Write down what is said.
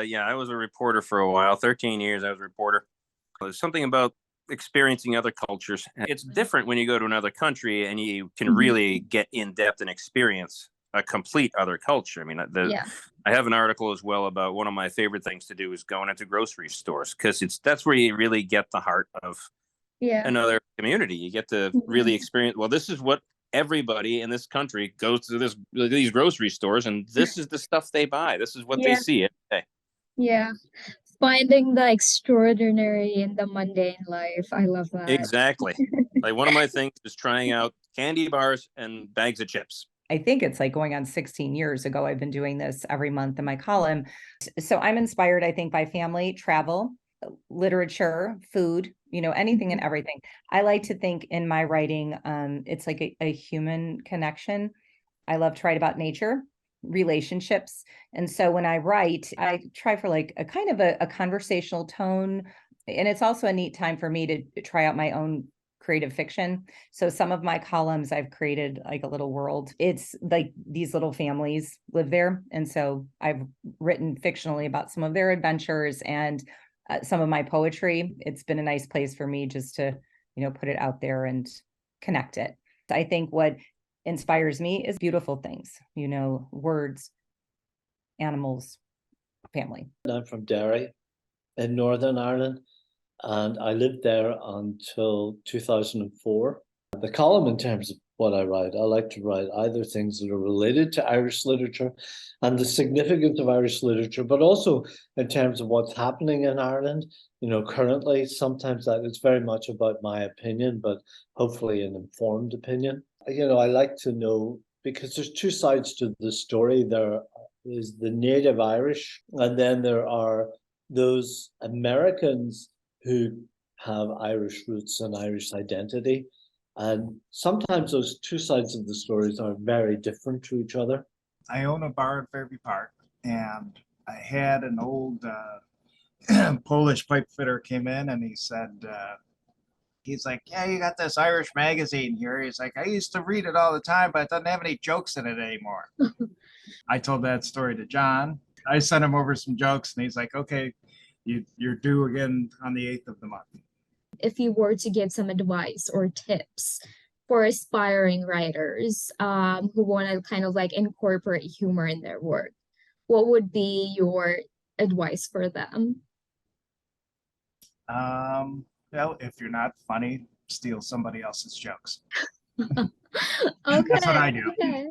yeah, I was a reporter for a while. 13 years I was a reporter. There's something about experiencing other cultures. It's different when you go to another country and you can really get in depth and experience a complete other culture. I mean, Yeah. I have an article as well about one of my favorite things to do is going into grocery stores, because that's where you really get the heart of Yeah. another community. You get to really experience, well, this is what everybody in this country goes to these grocery stores, and this is the stuff they buy. This is what they Yeah. see every day. Yeah. Finding the extraordinary in the mundane life. I love that. Exactly. Like one of my things is trying out candy bars and bags of chips. I think it's like going on 16 years ago. I've been doing this every month in my column. So I'm inspired, I think, by family, travel, literature, food, anything and everything. I like to think in my writing, it's like a human connection. I love to write about nature, relationships. And so when I write, I try for like a kind of a conversational tone. And it's also a neat time for me to try out my own creative fiction. So some of my columns, I've created like a little world. It's like these little families live there. And so I've written fictionally about some of their adventures and some of my poetry. It's been a nice place for me just to, put it out there and connect it. I think what inspires me is beautiful things, words, animals, family. I'm from Derry in Northern Ireland, and I lived there until 2004. The column, in terms of what I like to write either things that are related to Irish literature and the significance of Irish literature, but also in terms of what's happening in Ireland, currently. Sometimes that is very much about my opinion, but hopefully an informed opinion. I like to know, because there's two sides to the story. There is the native Irish, and then there are those Americans who have Irish roots and Irish identity. And sometimes those two sides of the stories are very different to each other. I own a bar at Fairview Park, and I had an old Polish pipe fitter came in, and he said, he's like, yeah, you got this Irish magazine here. He's like, I used to read it all the time, but it doesn't have any jokes in it anymore. I told that story to John. I sent him over some jokes, and he's like, okay, you're due again on the 8th of the month. If you were to give some advice or tips for aspiring writers who want to kind of like incorporate humor in their work, what would be your advice for them? Well, if you're not funny, steal somebody else's jokes. Okay. That's what I do. Okay.